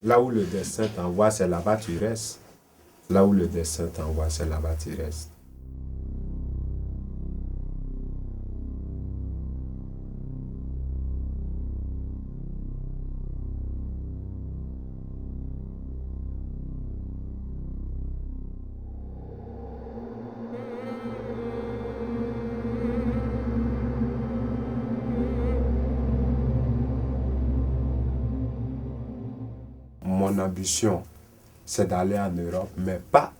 Là où le destin t'envoie, c'est là-bas tu restes. Là où le destin t'envoie, c'est là-bas tu restes. Mon ambition, c'est d'aller en Europe, mais pas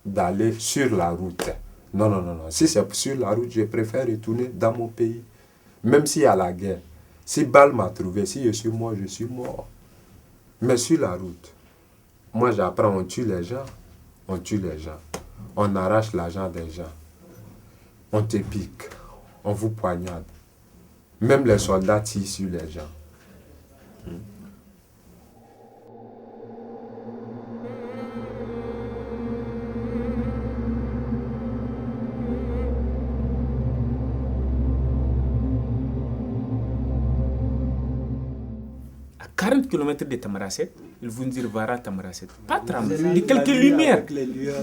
d'aller sur la route. Non, non, non, non. Si c'est sur la route, je préfère retourner dans mon pays. Même s'il y a la guerre. Si Bal m'a trouvé, si je suis mort, je suis mort. Mais sur la route, moi j'apprends, on tue les gens. On tue les gens. On arrache l'argent des gens. On te pique. On vous poignarde. Même les soldats tirent sur les gens. À 40 km de Tamaracet, ils vont dire voilà Tamaracet. Pas tram, de quelques lumières.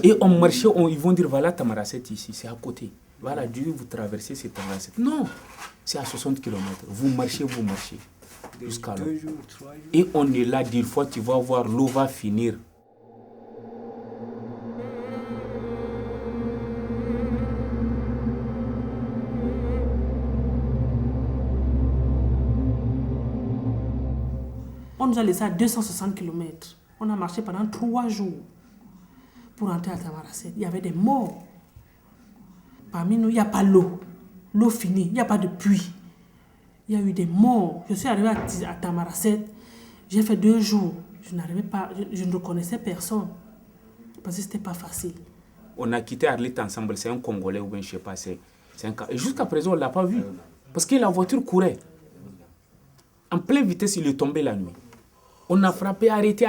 Et on marchait, ils vont dire voilà Tamaracet ici, c'est à côté. Voilà, Dieu, vous traversez cette Tamaracet. Non, c'est à 60 km. Vous marchez jusqu'à là. Et on est là, des fois, tu vas voir, l'eau va finir. On nous a laissé à 260 km. On a marché pendant 3 jours pour entrer à Tamaracet. Il y avait des morts. Parmi nous, il n'y a pas l'eau. L'eau finie, il n'y a pas de puits. Il y a eu des morts. Je suis arrivée à Tamaracet. J'ai fait 2 jours. Je n'arrivais pas, je ne reconnaissais personne. Parce que ce n'était pas facile. On a quitté Arlit ensemble, c'est un Congolais ou bien je ne sais pas. C'est un cas. Et jusqu'à présent, on ne l'a pas vu. Parce que la voiture courait. En pleine vitesse, il est tombé la nuit. On a frappé, arrêté.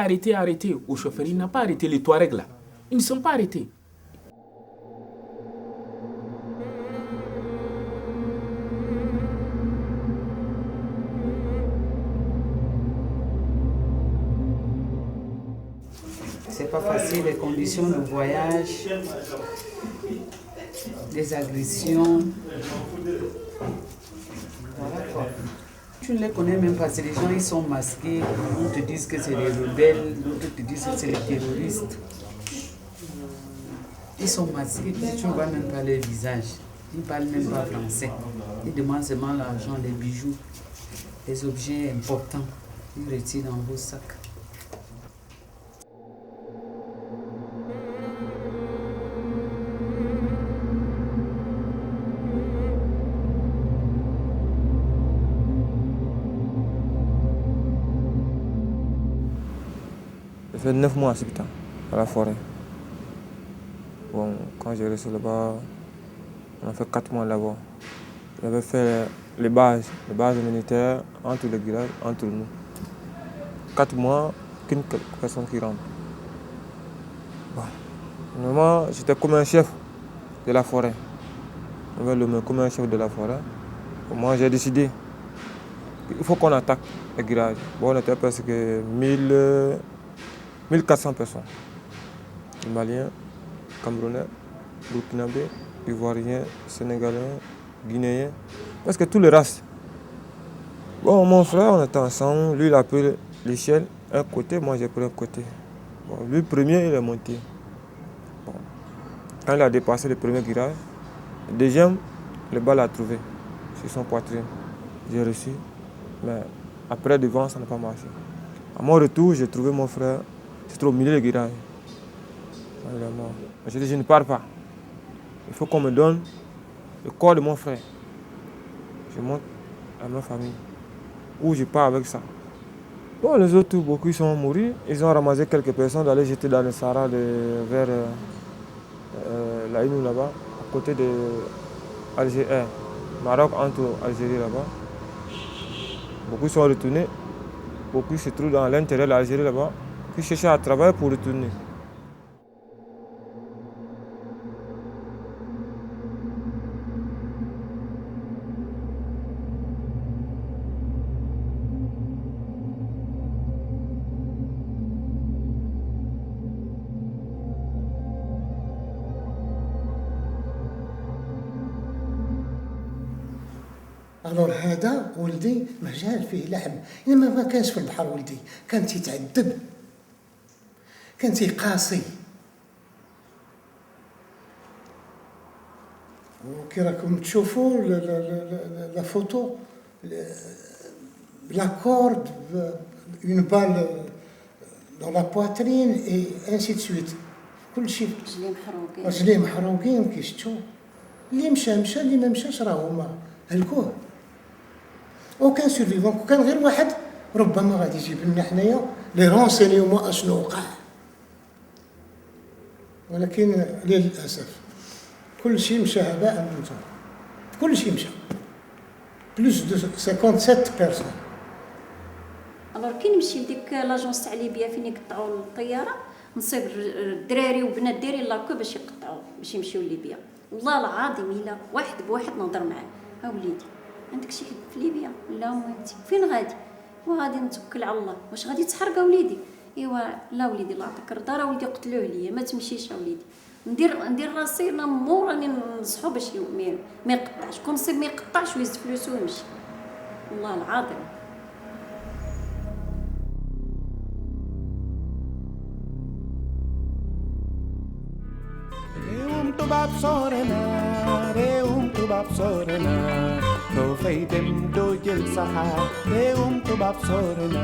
Au chauffeur, il n'a pas arrêté les Touaregs là. Ils ne sont pas arrêtés. C'est pas facile, les conditions de voyage, les agressions. Voilà quoi. Tu ne les connais même pas, c'est les gens, ils sont masqués, on te disent que c'est les rebelles, d'autres te disent que c'est les terroristes. Ils sont masqués, tu ne vois même pas leur visage. Ils ne parlent même pas français. Ils demandent seulement l'argent, les bijoux, les objets importants. Ils retirent dans vos sacs. J'ai fait 9 mois à Sipta, à la forêt. Bon, quand j'ai resté là-bas, on a fait 4 mois là-bas. J'avais fait les bases militaires entre les villages, entre nous. 4 mois, qu'une personne qui rentre. Bon. Normalement, j'étais comme un chef de la forêt. On avait le même comme un chef de la forêt. Moi, j'ai décidé qu'il faut qu'on attaque les villages. Bon, on était presque 1400 personnes. Les Maliens, Camerounais, Burkinabés, Ivoiriens, Sénégalais, Guinéens, presque tous les races. Bon, mon frère, on était ensemble. Lui, il a pris l'échelle, un côté, moi j'ai pris un côté. Bon, lui, le premier, il est monté. Bon. Quand il a dépassé le premier virage, le deuxième, le bal l'a trouvé sur son poitrine. J'ai reçu, mais après, devant, ça n'a pas marché. À mon retour, j'ai trouvé mon frère. C'est au milieu du virage. Il est mort. J'ai dit, je ne pars pas. Il faut qu'on me donne le corps de mon frère. Je monte à ma famille. Où je pars avec ça. Bon, les autres, beaucoup ils sont morts. Ils ont ramassé quelques personnes d'aller jeter dans le Sahara vers la Inou là-bas, à côté de Algérie, Maroc entre Algérie là-bas. Beaucoup sont retournés. Beaucoup se trouvent dans l'intérieur de l'Algérie là-bas. Qui cherchaient à travailler pour retourner. الور هذا ولدي مجال فيه لحم، انما ما كانش في البحر ولدي، كان تيتعذب، كان تيقاسي. وكي راكم تشوفوا لا فوتو، لا كورد، اون بال dans la poitrine et ainsi de suite. كل شيء رجليه محروقين كي شفتوا. اللي مشى اللي ما مشاش راه هما هلكوه. اوكان سيرفيفون، كان غير واحد ربما غادي يجيب لنا حنايا لي رونسينيومون اشنو وقع. ولكن للاسف كل شيء مشى هباء منثورا، كل شيء مشى. بلوس دو 57 بيرسون. الوغ كي نمشي لديك لاجونس تاع ليبيا فين يقطعوا الطياره، نصيب الدراري وبنات دايرين لاكو باش يقطعوا باش يمشيو لليبيا. والله العظيم الا واحد بواحد نهضر معاه، ها وليدي عندك شي حد في ليبيا؟ لا مهمتي، فين غادي؟ وغادي نتوكل على الله. واش غادي تحرق وليدي؟ ايوا لا وليدي الله يعطيك الرضا، راه وليدي قتلوه ليا، ما تمشيش وليدي. ندير راسي انا مو راني نصحو باش ما يقطعش، كون نصيب ما يقطعش ويزد فلوسو ويمشي. والله العظيم. Tubab sorena, tubab sorena, do feidem do jel saha, tubab sorena.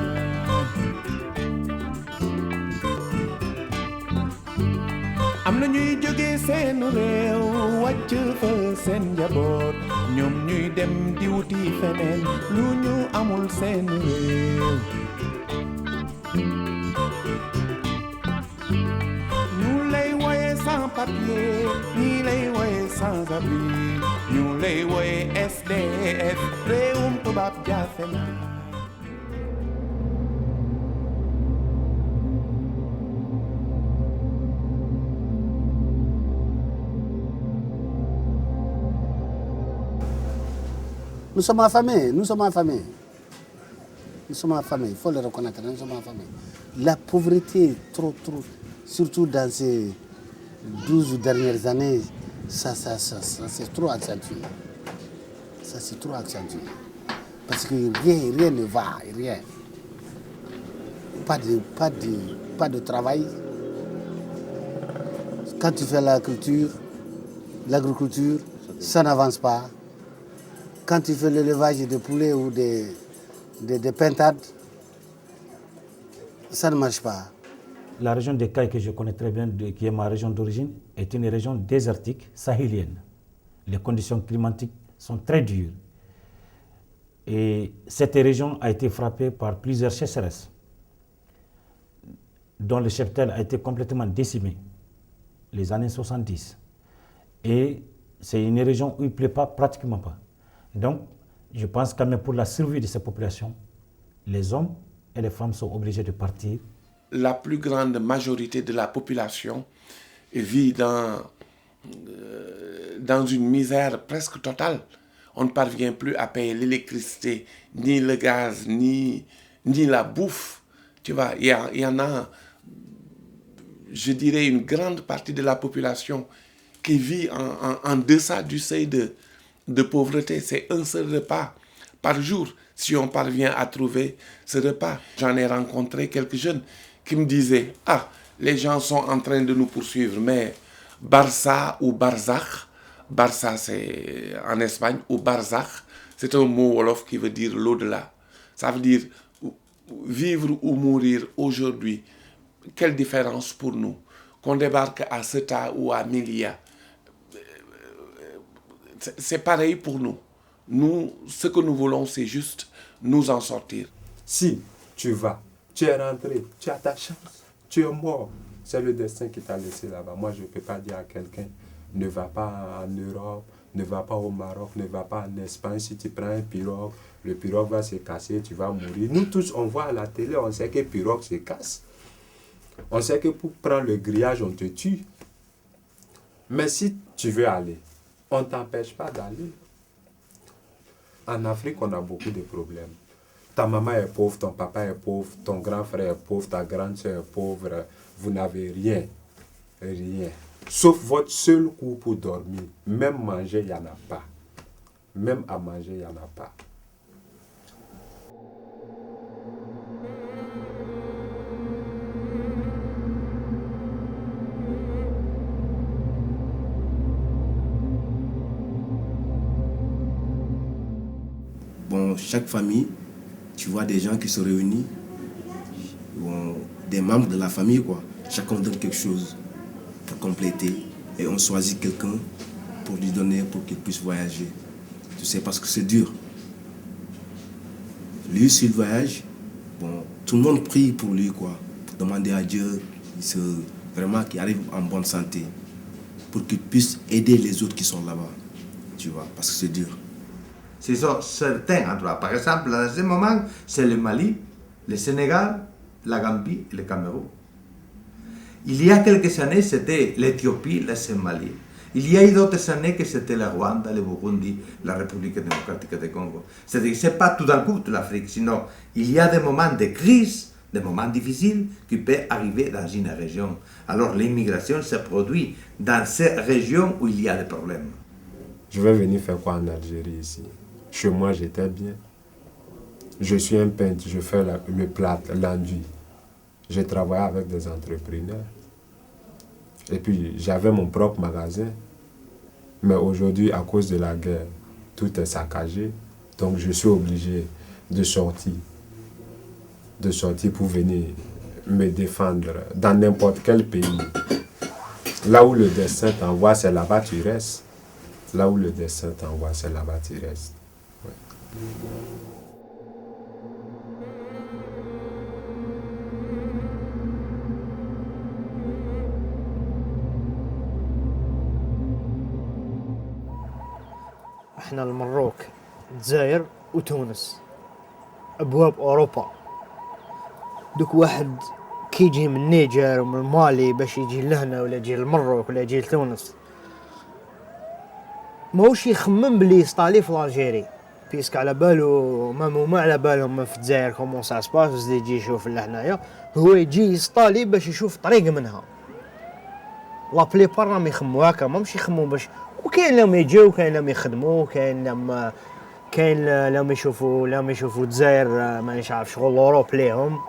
Am na ñuy jóge seen réew wàcc fa seen njaboot, ñoom ñuy dem di wuti feneen lu ñu amul seen réew. Sans papier, ni lay woye sans abri, ñu lay woye SDF, réewum tubaab jaafe na. Nous sommes affamés, nous sommes affamés. Nous sommes affamés, il faut le reconnaître, nous sommes affamés. La pauvreté, trop, surtout dans ces 12 dernières années, ça c'est trop accentué. Ça c'est trop accentué. Parce que rien ne va, rien. Pas de travail. Quand tu fais l'agriculture, ça n'avance pas. Quand tu fais l'élevage de poulets ou des pintades, ça ne marche pas. La région des Cailles que je connais très bien, qui est ma région d'origine, est une région désertique, sahélienne. Les conditions climatiques sont très dures. Et cette région a été frappée par plusieurs sécheresses, dont le cheptel a été complètement décimé, les années 70. Et c'est une région où il ne pleut pas, pratiquement pas. Donc, je pense quand même pour la survie de ces populations, les hommes et les femmes sont obligés de partir. La plus grande majorité de la population vit dans une misère presque totale. On ne parvient plus à payer l'électricité, ni le gaz, ni la bouffe. Tu vois, il y en a, je dirais, une grande partie de la population qui vit en deçà du seuil de pauvreté. C'est un seul repas par jour, si on parvient à trouver ce repas. J'en ai rencontré quelques jeunes qui me disaient « Ah, les gens sont en train de nous poursuivre, mais Barça ou Barzakh, Barça c'est en Espagne, ou Barzakh, c'est un mot wolof qui veut dire l'au-delà. Ça veut dire vivre ou mourir aujourd'hui. Quelle différence pour nous? Qu'on débarque à Ceuta ou à Melilla, c'est pareil pour nous. Nous, ce que nous voulons, c'est juste nous en sortir. Si tu vas, tu es rentré, tu as ta chance, tu es mort. C'est le destin qui t'a laissé là-bas. Moi, je ne peux pas dire à quelqu'un, ne va pas en Europe, ne va pas au Maroc, ne va pas en Espagne. Si tu prends un pirogue, le pirogue va se casser, tu vas mourir. Nous tous, on voit à la télé, on sait que le pirogue se casse. On sait que pour prendre le grillage, on te tue. Mais si tu veux aller, on ne t'empêche pas d'aller. En Afrique, on a beaucoup de problèmes. Ta maman est pauvre, ton papa est pauvre, ton grand frère est pauvre, ta grande soeur est pauvre. Vous n'avez rien. Rien. Sauf votre seul coup pour dormir. Même manger, il n'y en a pas. Même à manger, il n'y en a pas. Bon, chaque famille, tu vois des gens qui se réunissent, bon, des membres de la famille, quoi. Chacun donne quelque chose pour compléter et on choisit quelqu'un pour lui donner pour qu'il puisse voyager. Tu sais, parce que c'est dur. Lui, s'il voyage, bon, tout le monde prie pour lui, quoi, pour demander à Dieu vraiment qu'il arrive en bonne santé, pour qu'il puisse aider les autres qui sont là-bas, tu vois, parce que c'est dur. Ce sont certains endroits. Par exemple, dans ce moment, c'est le Mali, le Sénégal, la Gambie et le Cameroun. Il y a quelques années, c'était l'Éthiopie, le Somalie. Il y a eu d'autres années que c'était le Rwanda, le Burundi, la République démocratique du Congo. C'est-à-dire que ce n'est pas tout d'un coup de l'Afrique, sinon il y a des moments de crise, des moments difficiles qui peuvent arriver dans une région. Alors l'immigration se produit dans ces régions où il y a des problèmes. Je vais venir faire quoi en Algérie ici? Chez moi, j'étais bien. Je suis un peintre, je fais le plâtre, l'enduit. J'ai travaillé avec des entrepreneurs. Et puis, j'avais mon propre magasin. Mais aujourd'hui, à cause de la guerre, tout est saccagé. Donc, je suis obligé de sortir pour venir me défendre dans n'importe quel pays. Là où le destin t'envoie, c'est là-bas tu restes. Là où le destin t'envoie, c'est là-bas tu restes. Ouais. احنا المروك الجزائر وتونس ابواب اوروبا. دوك واحد كيجي من النيجر ومن مالي باش يجي لهنا ولا يجي للمروك ولا يجي لتونس ماهوش يخمم بلي يسطالي في الجيري بيسك على بالو ما على بالهم في الجزائر كومون سا سباس يجي يشوف لهنايا هو يجي يسطالي باش يشوف طريق منها. لا بليبار راهم يخموا هكا ماهمش يخموا باش وكاين لهم يجيو كاين لهم يخدموا كاين لهم يشوفوا الجزائر مانيش عارف شغل اوروب ليهم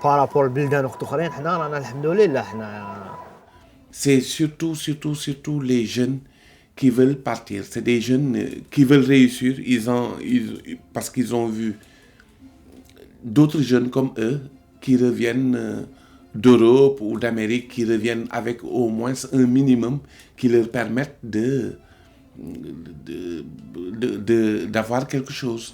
بارابور البلدان اخرين. حنا رانا الحمد لله حنا. C'est surtout les jeunes qui veulent partir. C'est des jeunes qui veulent réussir. Parce qu'ils ont vu d'autres jeunes comme eux qui reviennent d'Europe ou d'Amérique, qui reviennent avec au moins un minimum qui leur permette d'avoir quelque chose.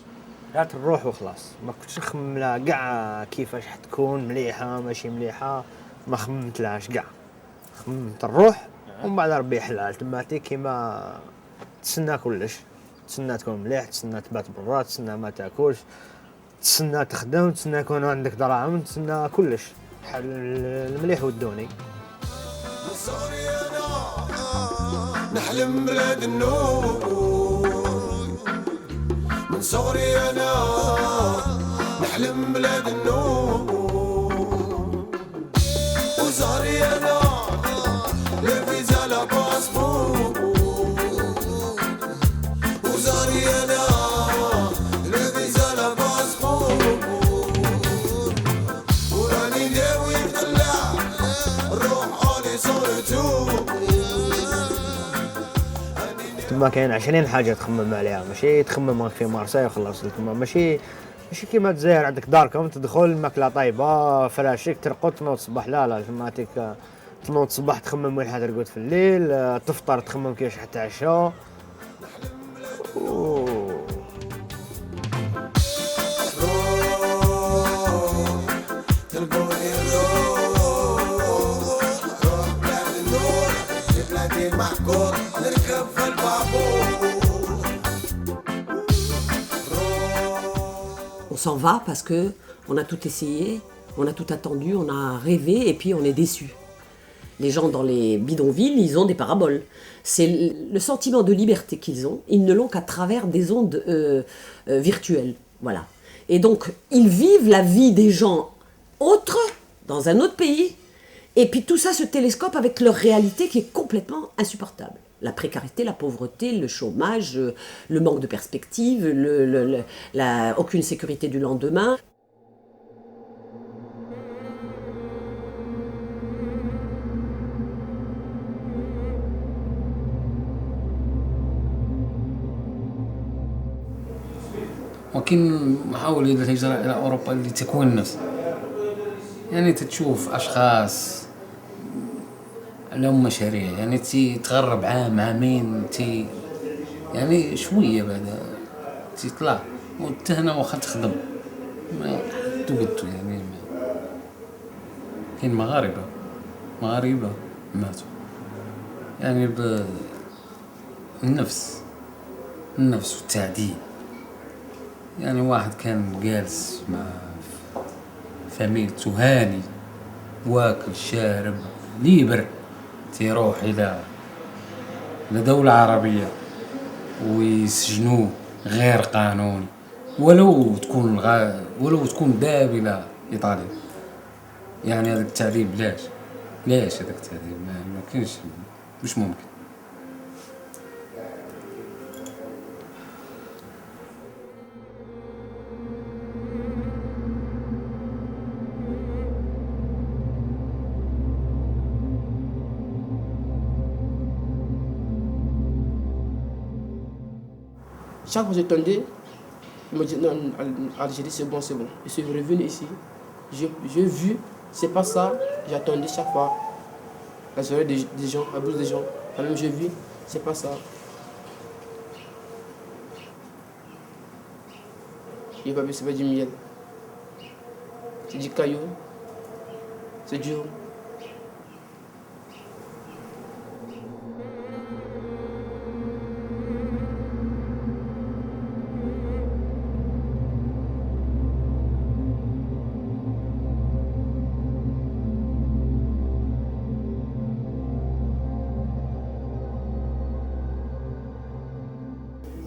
لا تروح وخلاص ما كنتش نخمم لا كاع كيفاش حتكون مليحه ماشي مليحه ما خممتلاش كاع خممت نروح ومن بعد ربي يحلها تماتي كيما تسنى كلش تسنى تكون مليح تسنى تبات برا تسنى ما تاكلش تسنى تخدم تسنى يكون عندك دراهم تسنى كلش بحال المليح والدوني. نحلم بلاد النور من صغري أنا نحلم بلاد النور وزهري أنا الفيزا لا باسبور وزهري أنا الفيزا لا باسبور وراني ناوي نطلع نروح أولي صورتو. تما كاين 20 حاجه تخمم عليها ماشي تخمم في مارساي وخلاص تما ماشي كيما الجزائر عندك داركم تدخل الماكله طايبه فراشك ترقد تنوض الصباح لا تماتيك تنوض الصباح تخمم وين حترقد في الليل تفطر تخمم كيفاش حتعشى On s'en va parce que on a tout essayé, on a tout attendu, on a rêvé et puis on est déçu. Les gens dans les bidonvilles, ils ont des paraboles. C'est le sentiment de liberté qu'ils ont. Ils ne l'ont qu'à travers des ondes virtuelles, voilà. Et donc ils vivent la vie des gens autres dans un autre pays. Et puis tout ça se télescope avec leur réalité qui est complètement insupportable. La précarité, la pauvreté, le chômage, le manque de perspective, aucune sécurité du lendemain. ولكن محاولة الهجرة إلى أوروبا لتكوين النفس، يعني تتشوف أشخاص لهم مشاريع، يعني تغرب عام عامين يعني شوية بعد تطلع وتهنا واخا تخدم ما قدو يعني كاين مغاربة ماتوا يعني بالنفس والتعذيب. يعني واحد كان جالس مع فاميلته هاني واكل شارب ليبر، تيروح إلى دولة عربية ويسجنوه غير قانوني، ولو تكون ذاهب إلى إيطاليا. يعني هذاك التعذيب ليش هذاك التعذيب ما كاينش، مش ممكن. Chaque fois que j'attendais, je me disais non, Algérie c'est bon. Je suis revenu ici, j'ai vu, c'est pas ça, j'attendais chaque fois. La soirée des gens, la bouche des gens, quand même j'ai vu, c'est pas ça. J'ai pas vu, c'est pas du miel. C'est du caillou, c'est dur.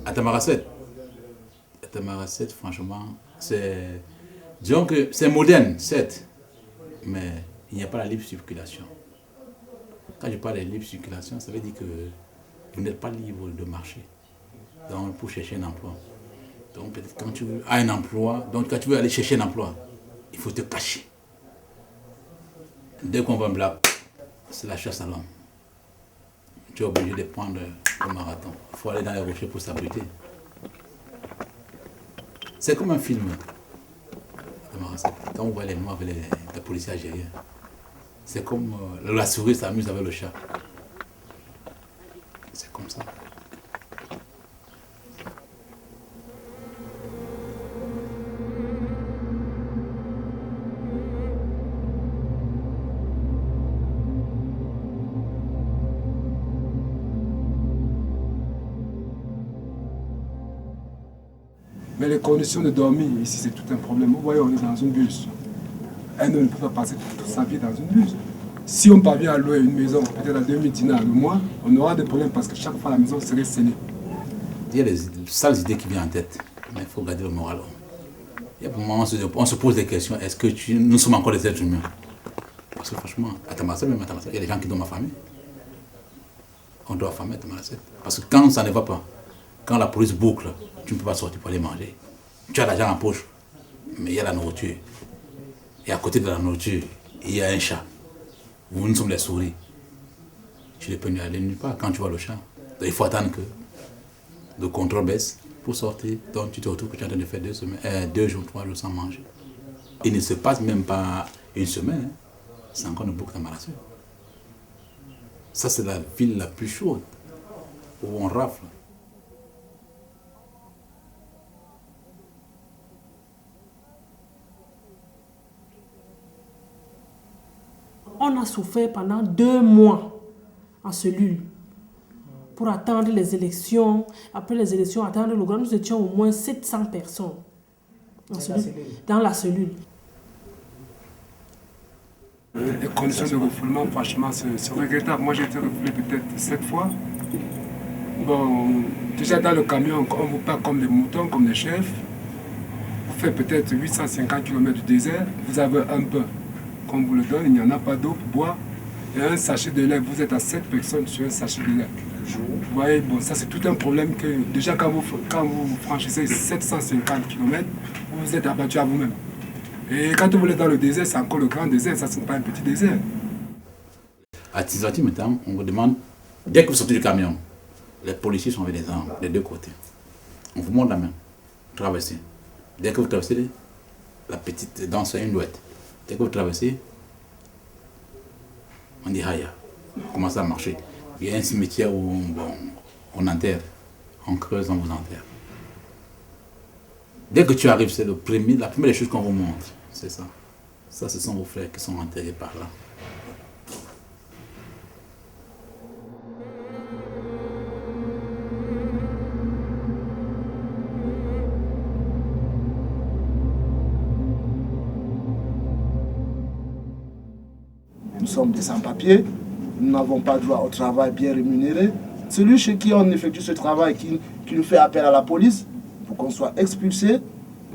À Tamaracet, franchement, disons que c'est moderne, certes, mais il n'y a pas la libre circulation. Quand je parle de libre circulation, ça veut dire que vous n'êtes pas libre de marcher. Donc, pour chercher un emploi. Donc, peut-être quand tu as un emploi, donc quand tu veux aller chercher un emploi, il faut te cacher. Dès qu'on va me là, c'est la chasse à l'homme. Tu es obligé de prendre le marathon. Il faut aller dans les rochers pour s'abriter. C'est comme un film. Quand on voit les noirs avec les policiers algériens, c'est comme la souris s'amuse avec le chat. C'est comme ça. Mais les conditions de dormir, ici, c'est tout un problème. Vous voyez, on est dans un bus. Un homme ne peut pas passer toute sa vie dans un bus. Si on parvient à louer une maison, peut-être à 2000 dinars le mois, on aura des problèmes parce que chaque fois la maison serait scellée. Il y a des sales idées qui viennent en tête, mais il faut garder le moral. Il y a des moments où on se pose des questions. Est-ce que nous sommes encore des êtres humains? Parce que franchement, à Tamaracet, même à Tamaracet, il y a des gens qui doivent affamer. On doit affamer à Tamaracet. Parce que quand ça ne va pas, quand la police boucle, tu ne peux pas sortir pour aller manger. Tu as l'argent en poche, mais il y a la nourriture. Et à côté de la nourriture, il y a un chat. Nous sommes des souris. Tu ne peux aller nulle part quand tu vois le chat. Donc il faut attendre que le contrôle baisse pour sortir. Donc tu te retrouves que tu es en train de faire 2 jours, 3 jours sans manger. Il ne se passe même pas une semaine. C'est encore une boucle Tamaracet. Ça, c'est la ville la plus chaude où on rafle. On a souffert pendant 2 mois en cellule pour attendre les élections. Après les élections, attendre le grand, nous étions au moins 700 personnes dans la cellule. Les conditions de refoulement, franchement, c'est regrettable. Moi, j'ai été refoulé peut-être 7 fois. Bon, déjà dans le camion, on vous parle comme des moutons, comme des chefs. Vous faites peut-être 850 km de désert, vous avez un pain. Qu'on vous le donne, il n'y en a pas d'eau pour boire. Et un sachet de lait, vous êtes à 7 personnes sur un sachet de lait. jour. Vous voyez, bon, ça c'est tout un problème que déjà quand vous franchissez 750 km, vous vous êtes abattu à vous-même. Et quand vous êtes dans le désert, c'est encore le grand désert, ça c'est pas un petit désert. À Tizati, maintenant, on vous demande, dès que vous sortez du camion, les policiers sont avec des armes, des deux côtés. On vous montre la main, traversez. Dès que vous traversez, la petite danse une douette. Dès que vous traversez, on dit Haya, on commence à marcher. Il y a un cimetière où on enterre, on creuse, on vous enterre. Dès que tu arrives, c'est la première des choses qu'on vous montre. C'est ça. Ça, ce sont vos frères qui sont enterrés par là. Nous sommes des sans-papiers, nous n'avons pas droit au travail bien rémunéré. Celui chez qui on effectue ce travail, qui nous fait appel à la police, pour qu'on soit expulsé,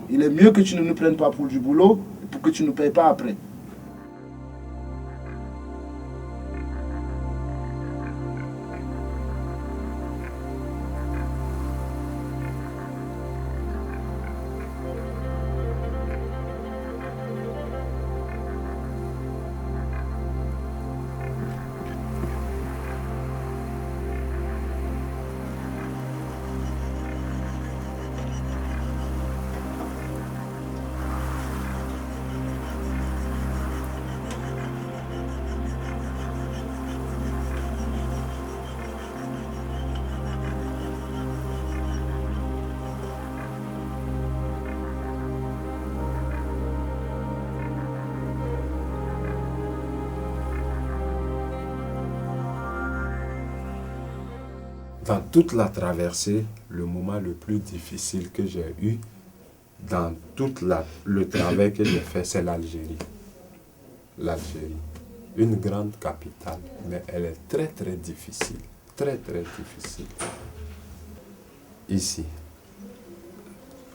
il est mieux que tu ne nous prennes pas pour du boulot, pour que tu ne nous payes pas après. Dans toute la traversée, le moment le plus difficile que j'ai eu dans tout le travail que j'ai fait, c'est l'Algérie. L'Algérie, une grande capitale, mais elle est très très difficile, très très difficile. Ici,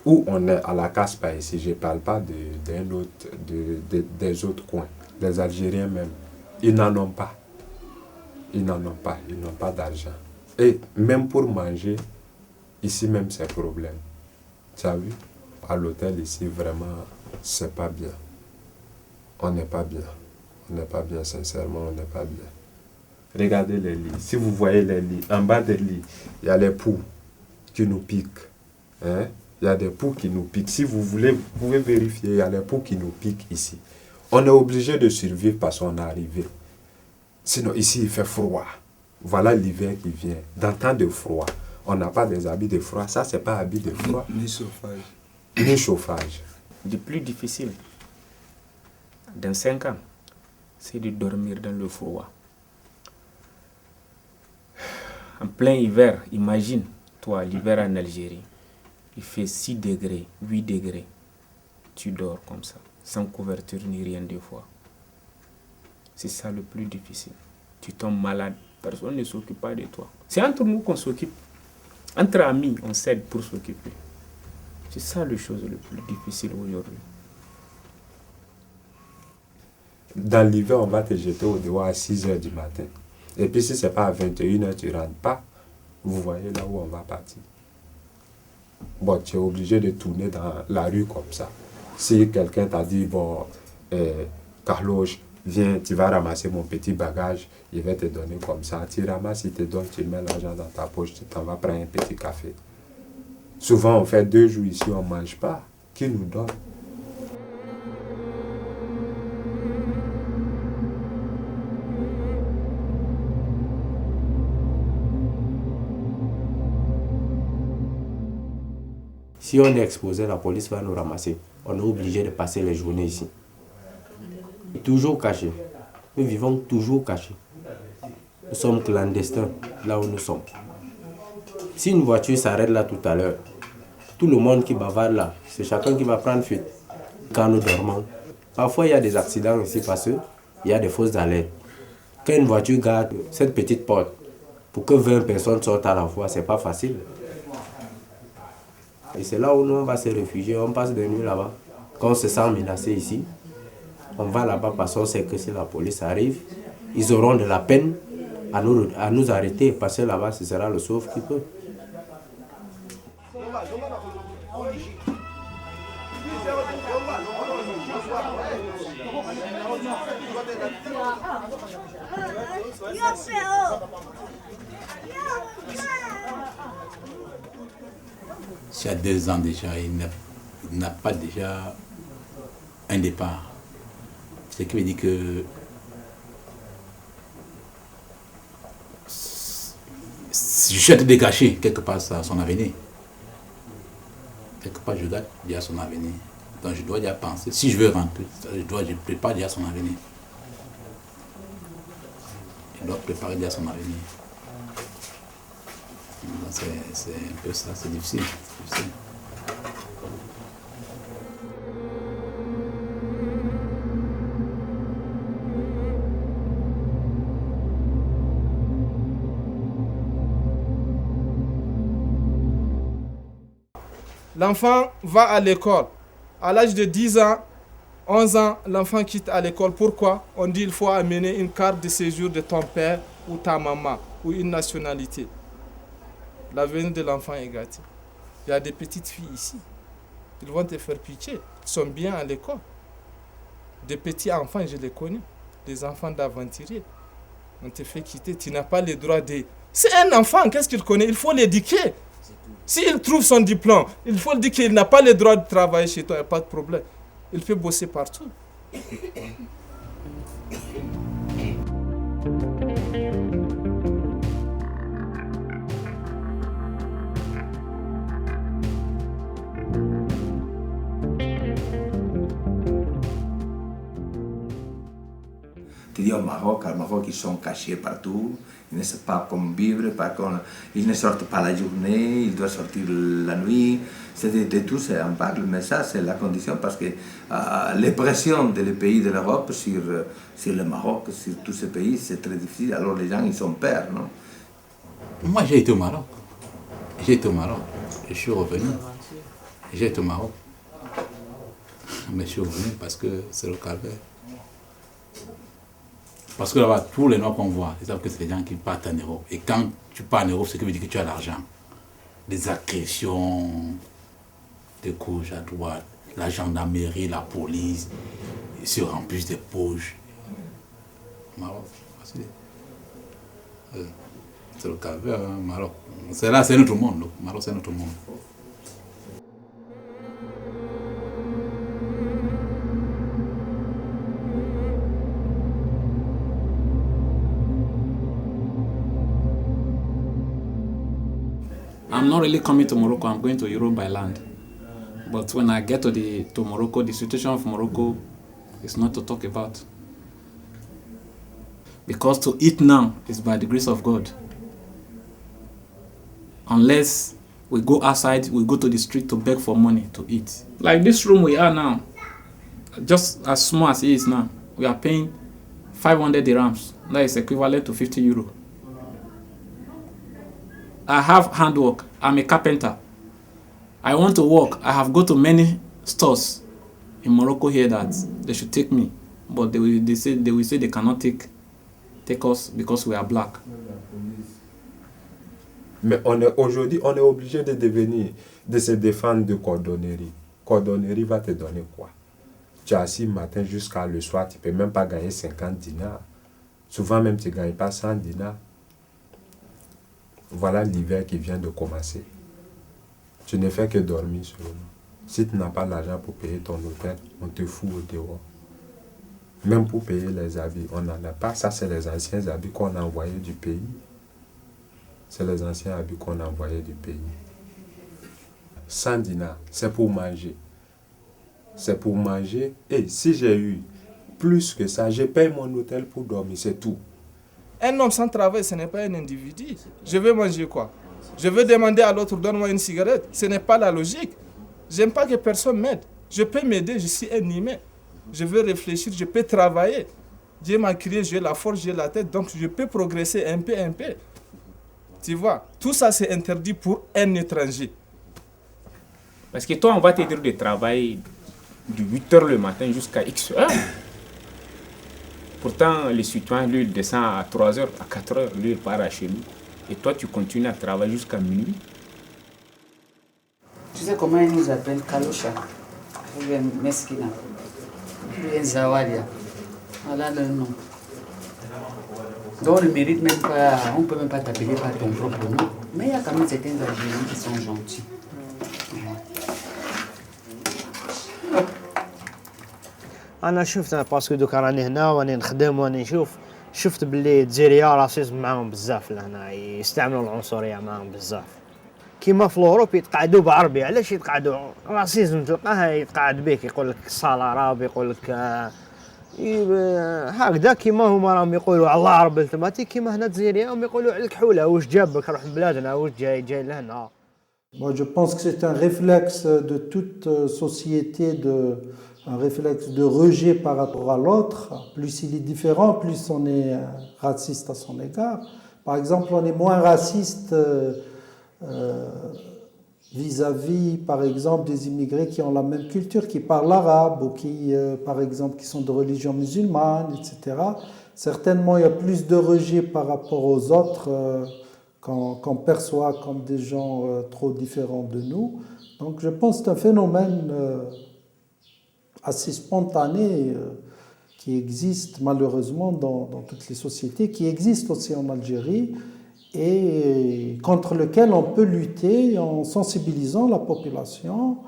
où on est à la Caspa ici, je ne parle pas des autres coins, les Algériens même, ils n'en ont pas. Ils n'en ont pas, ils n'ont pas d'argent. Et même pour manger, ici même c'est problème. Tu as vu? À l'hôtel ici, vraiment, c'est pas bien. On n'est pas bien. On n'est pas bien, sincèrement, on n'est pas bien. Regardez les lits. Si vous voyez les lits, en bas des lits, il y a les poux qui nous piquent. Hein? Il y a des poux qui nous piquent. Si vous voulez, vous pouvez vérifier, il y a les poux qui nous piquent ici. On est obligé de survivre parce qu'on est arrivé. Sinon, ici, il fait froid. Voilà l'hiver qui vient. Dans temps de froid, on n'a pas des habits de froid. Ça, c'est pas habits de froid. Ni chauffage. Ni chauffage. Le plus difficile, dans 5 ans, c'est de dormir dans le froid. En plein hiver, imagine, toi, l'hiver en Algérie, il fait 6 degrés, 8 degrés. Tu dors comme ça, sans couverture ni rien des fois. C'est ça le plus difficile. Tu tombes malade. Personne ne s'occupe pas de toi. C'est entre nous qu'on s'occupe. Entre amis, on s'aide pour s'occuper. C'est ça la chose la plus difficile aujourd'hui. Dans l'hiver, on va te jeter au dehors à 6 h du matin. Et puis si ce n'est pas à 21 h, tu ne rentres pas. Vous voyez là où on va partir. Bon, tu es obligé de tourner dans la rue comme ça. Si quelqu'un t'a dit, bon, Carlos, viens, tu vas ramasser mon petit bagage, il va te donner comme ça. Tu ramasses, il te donne, tu mets l'argent dans ta poche, tu t'en vas prendre un petit café. Souvent, on fait 2 jours ici, on ne mange pas. Qui nous donne? Si on est exposé, la police va nous ramasser. On est obligé de passer les journées ici. Toujours cachés. Nous vivons toujours cachés. Nous sommes clandestins, là où nous sommes. Si une voiture s'arrête là tout à l'heure, tout le monde qui bavarde là, c'est chacun qui va prendre fuite. Quand nous dormons, parfois il y a des accidents ici parce qu'il y a des fausses alertes. Quand une voiture garde cette petite porte, pour que 20 personnes sortent à la fois, c'est pas facile. Et c'est là où nous on va se réfugier, on passe des nuits là-bas. Quand on se sent menacé ici, on va là-bas parce qu'on sait que si la police arrive, ils auront de la peine à nous arrêter, parce que là-bas, ce sera le sauve qui peut. Il y a 2 ans déjà, il n'a pas déjà un départ. Ce qui veut dire que je suis en train de gâcher quelque part son avenir. Quelque part, je dois dire son avenir. Donc je dois déjà penser, si je veux rentrer, je prépare déjà son avenir. Je dois préparer déjà son avenir. C'est un peu ça, c'est difficile. L'enfant va à l'école. À l'âge de 10 ans, 11 ans, l'enfant quitte à l'école. Pourquoi? On dit qu'il faut amener une carte de séjour de ton père ou ta maman ou une nationalité. L'avenir de l'enfant est gâté. Il y a des petites filles ici. Ils vont te faire pitié. Ils sont bien à l'école. Des petits enfants, je les connais. Des enfants d'aventuriers. On te fait quitter. Tu n'as pas le droit de... C'est un enfant, qu'est-ce qu'il connaît? Il faut l'éduquer. S'il trouve son diplôme, il faut dire qu'il n'a pas le droit de travailler chez toi, il n'y a pas de problème. Il peut bosser partout. Tu dis au Maroc, ils sont cachés partout, ils ne savent pas comment vivre, ils ne sortent pas la journée, ils doivent sortir la nuit. De tout ça, on parle, mais ça, c'est la condition parce que les pressions des pays de l'Europe sur le Maroc, sur tous ces pays, c'est très difficile. Alors les gens, ils ont peur, non? Moi, j'ai été au Maroc. Je suis revenu. J'ai été au Maroc. Mais je suis revenu parce que c'est le calvaire. Parce que là-bas, tous les Noirs qu'on voit, ils savent que c'est des gens qui partent en Europe. Et quand tu pars en Europe, c'est ce qui veut dire que tu as l'argent. Des agressions de gauche à droite, la gendarmerie, la police, ils se remplissent des poches. Maroc, c'est le calvaire, hein, Maroc. C'est là, c'est notre monde. Maroc, c'est notre monde. I'm not really coming to Morocco, I'm going to Europe by land. But when I get to Morocco, the situation of Morocco is not to talk about. Because to eat now is by the grace of God. Unless we go outside, we go to the street to beg for money to eat. Like this room we are now, just as small as it is now, we are paying 500 dirhams. That is equivalent to 50 euro. I have handwork. I'm a carpenter. I want to work. I have gone to many stores in Morocco here that they should take me, but they will say they cannot take us because we are black. Mais aujourd'hui, on est obligé de se défendre de cordonnerie. Cordonnerie va te donner quoi? Tu es assis matin jusqu'à le soir, tu ne peux même pas gagner 50 dinars. Souvent même, tu ne gagnes pas 100 dinars. Voilà l'hiver qui vient de commencer. Tu ne fais que dormir seulement. Si tu n'as pas l'argent pour payer ton hôtel, on te fout au dehors. Même pour payer les habits, on n'en a pas. Ça, c'est les anciens habits qu'on a envoyés du pays. C'est les anciens habits qu'on a envoyés du pays. 100 dinars, c'est pour manger. C'est pour manger. Et si j'ai eu plus que ça, je paye mon hôtel pour dormir, c'est tout. Un homme sans travail, ce n'est pas un individu. Je vais manger quoi? Je vais demander à l'autre, donne-moi une cigarette. Ce n'est pas la logique. Je n'aime pas que personne m'aide. Je peux m'aider, je suis un humain. Je veux réfléchir, je peux travailler. Dieu m'a créé, j'ai la force, j'ai la tête, donc je peux progresser un peu. Tu vois, tout ça c'est interdit pour un étranger. Parce que toi, on va te dire de travailler de 8h le matin jusqu'à X heures. Pourtant, le citoyen, lui, il descend à 3 heures, à 4 heures, lui, il part à chez lui. Et toi, tu continues à travailler jusqu'à minuit. Tu sais comment ils nous appellent Kalosha, ou bien Meskina, ou bien Zawadia. Voilà le nom. Donc on ne mérite même pas, on ne peut même pas t'appeler par ton propre nom. Mais il y a quand même certains Algériens qui sont gentils. انا شفت باسكو دوكا راني هنا واني نخدم واني نشوف شفت باللي الجزائريه راسيزم معاهم بزاف لهنا يستعملوا العنصريه معاهم بزاف كيما في الاوروب يتقعدوا بعربي علاش يتقعدوا راسيزم تلقاه يتقعد بك يقول لك صال عرب يقول لك هكذا كيما هما راهم يقولوا على العرب التماتي كيما هنا الجزائريه هم يقولوا على الكحوله واش جابك روح من بلادنا واش جاي لهنا. Moi, je pense que c'est un réflexe de toute société, un réflexe de rejet par rapport à l'autre. Plus il est différent, plus on est raciste à son égard. Par exemple, on est moins raciste vis-à-vis, par exemple, des immigrés qui ont la même culture, qui parlent arabe ou qui, par exemple, qui sont de religion musulmane, etc. Certainement, il y a plus de rejet par rapport aux autres qu'on perçoit comme des gens trop différents de nous. Donc je pense que c'est un phénomène assez spontané qui existe malheureusement dans toutes les sociétés, qui existe aussi en Algérie et contre lequel on peut lutter en sensibilisant la population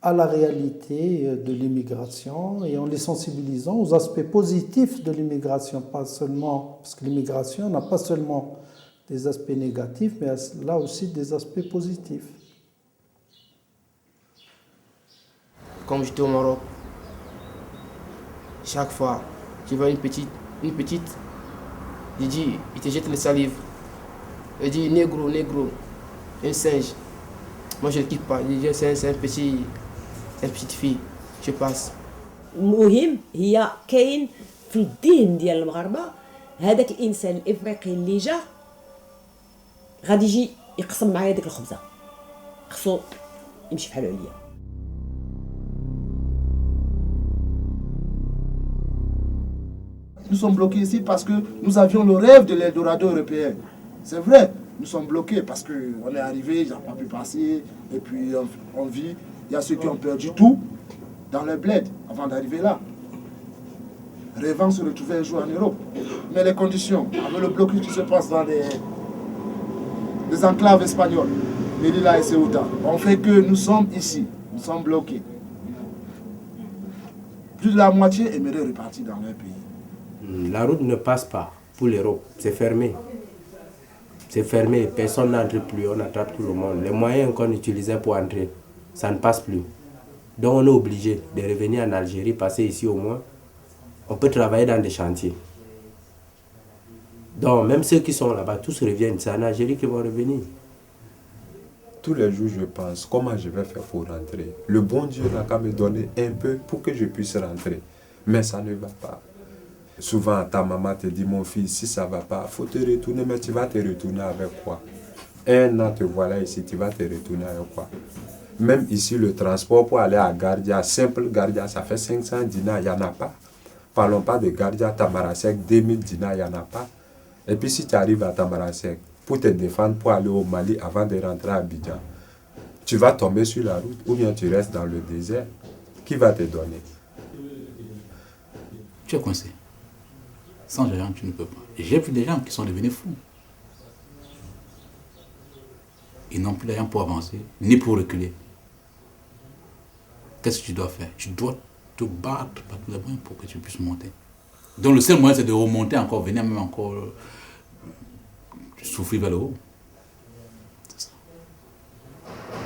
à la réalité de l'immigration et en les sensibilisant aux aspects positifs de l'immigration, pas seulement, parce que l'immigration n'a pas seulement des aspects négatifs, mais là aussi des aspects positifs. Comme j'étais au Maroc, chaque fois, tu vois une petite, il dit, il te jette les salives. Il dit négro, un singe. Moi je ne kiffe pas, il dit c'est une petite fille, je passe. المهم هي كاين في الذهن ديال المغاربه هذاك الانسان الافريقي اللي جا غادي يجي يقسم معايا ديك الخبزه خصو يمشي بحالو عليا. Nous sommes bloqués ici parce que nous avions le rêve de l'Eldorado européen. C'est vrai, nous sommes bloqués parce qu'on est arrivé, ils n'ont pas pu passer, et puis on vit. Il y a ceux qui ont perdu tout dans le bled avant d'arriver là. Rêvant se retrouver un jour en Europe. Mais les conditions, avec le blocus qui se passe dans les enclaves espagnoles, Melilla et Ceuta, ont fait que nous sommes ici, nous sommes bloqués. Plus de la moitié aimeraient repartir dans leur pays. La route ne passe pas pour l'Europe, c'est fermé. C'est fermé, personne n'entre plus, on attrape tout le monde. Les moyens qu'on utilisait pour entrer, ça ne passe plus. Donc on est obligé de revenir en Algérie, passer ici au moins. On peut travailler dans des chantiers. Donc même ceux qui sont là-bas, tous reviennent. C'est en Algérie qu'ils vont revenir. Tous les jours, je pense, comment je vais faire pour rentrer. Le bon Dieu n'a qu'à me donner un peu pour que je puisse rentrer. Mais ça ne va pas. Souvent, ta maman te dit, mon fils, si ça ne va pas, il faut te retourner, mais tu vas te retourner avec quoi? Un an, te voilà ici, tu vas te retourner avec quoi? Même ici, le transport pour aller à Gardia, simple Gardia, ça fait 500 dinars, il n'y en a pas. Parlons pas de Gardia, Tamarasek, 2000 dinars, il n'y en a pas. Et puis si tu arrives à Tamarasek, pour te défendre, pour aller au Mali avant de rentrer à Abidjan, tu vas tomber sur la route ou bien tu restes dans le désert. Qui va te donner? Tu es coincé. Sans argent, tu ne peux pas. J'ai vu des gens qui sont devenus fous. Ils n'ont plus d'argent pour avancer, ni pour reculer. Qu'est-ce que tu dois faire? Tu dois te battre par tous les moyens pour que tu puisses monter. Donc le seul moyen, c'est de remonter encore, venir même encore souffrir vers le haut.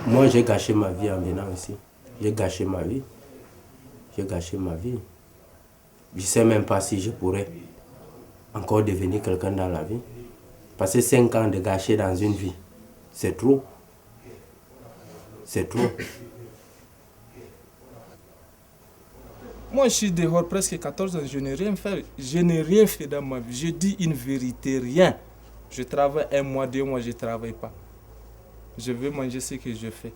Moi, j'ai gâché ma vie en venant ici. J'ai gâché ma vie. J'ai gâché ma vie. Je ne sais même pas si je pourrais encore devenir quelqu'un dans la vie. Passer 5 ans de gâcher dans une vie, c'est trop. C'est trop. Moi, je suis dehors presque 14 ans, je n'ai rien fait. Je n'ai rien fait dans ma vie. Je dis une vérité, rien. Je travaille 1 mois, 2 mois, je ne travaille pas. Je veux manger ce que je fais.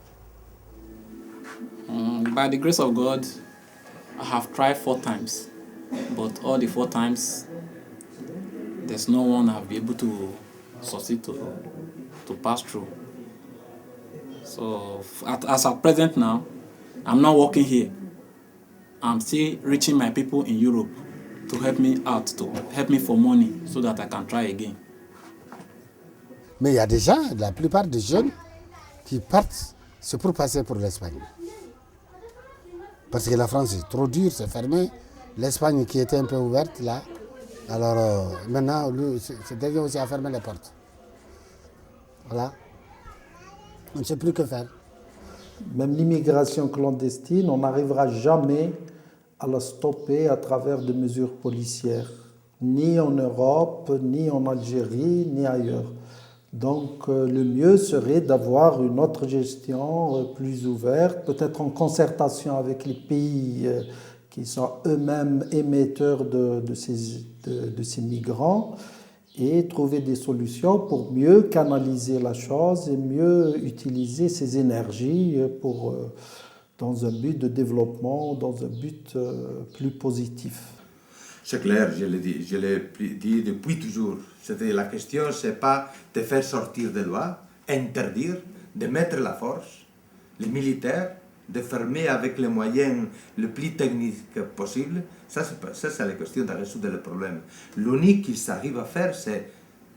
By the grace of God, I have tried 4 times. But all the 4 times, there's no one I'll be able to succeed to pass through. So as at present now, I'm not working here. I'm still reaching my people in Europe to help me out, to help me for money so that I can try again. Mais il y a des gens, la plupart des jeunes qui partent, c'est pour passer pour l'Espagne. Parce que la France est trop dure, c'est fermé. L'Espagne qui était un peu ouverte là, alors maintenant, c'est devient aussi à fermer les portes. Voilà. On ne sait plus que faire. Même l'immigration clandestine, on n'arrivera jamais à la stopper à travers des mesures policières, ni en Europe, ni en Algérie, ni ailleurs. Donc le mieux serait d'avoir une autre gestion plus ouverte, peut-être en concertation avec les pays qui sont eux-mêmes émetteurs de ces migrants, et trouver des solutions pour mieux canaliser la chose et mieux utiliser ces énergies dans un but de développement, dans un but plus positif. C'est clair, je l'ai dit depuis toujours. La question, ce n'est pas de faire sortir des lois, interdire, de mettre la force, les militaires, de fermer avec les moyens le plus techniques possible. Ça, c'est la question de résoudre le problème. L'unique qu'ils arrivent à faire, c'est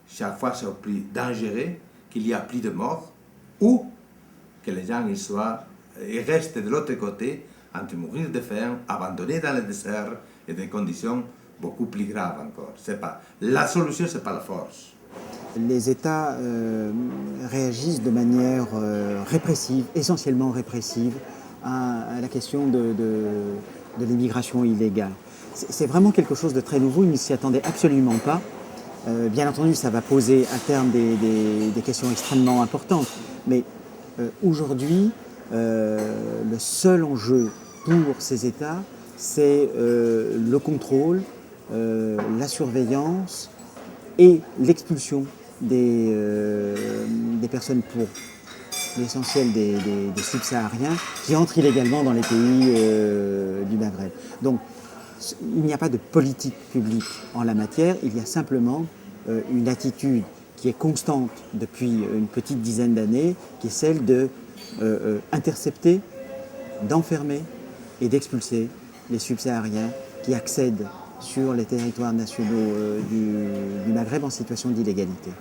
chaque fois c'est plus dangereux, qu'il y a plus de morts, ou que les gens ils restent de l'autre côté, en train de mourir de faim, abandonnés dans le désert, et des conditions beaucoup plus graves encore. La solution, ce n'est pas la force. Les États réagissent de manière répressive, essentiellement répressive, à la question de l'immigration illégale. C'est vraiment quelque chose de très nouveau, ils ne s'y attendaient absolument pas. Bien entendu, ça va poser à terme des questions extrêmement importantes, mais aujourd'hui, le seul enjeu pour ces États, c'est le contrôle, la surveillance et l'expulsion des personnes, pour l'essentiel des subsahariens, qui entrent illégalement dans les pays du Maghreb. Donc, il n'y a pas de politique publique en la matière, il y a simplement une attitude qui est constante depuis une petite dizaine d'années, qui est celle de intercepter, d'enfermer et d'expulser les subsahariens qui accèdent sur les territoires nationaux du Maghreb en situation d'illégalité.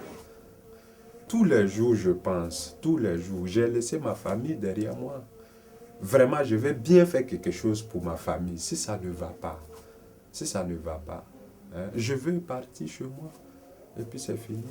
Tous les jours, je pense, tous les jours, j'ai laissé ma famille derrière moi. Vraiment, je vais bien faire quelque chose pour ma famille. Si ça ne va pas, hein, je veux partir chez moi. Et puis c'est fini.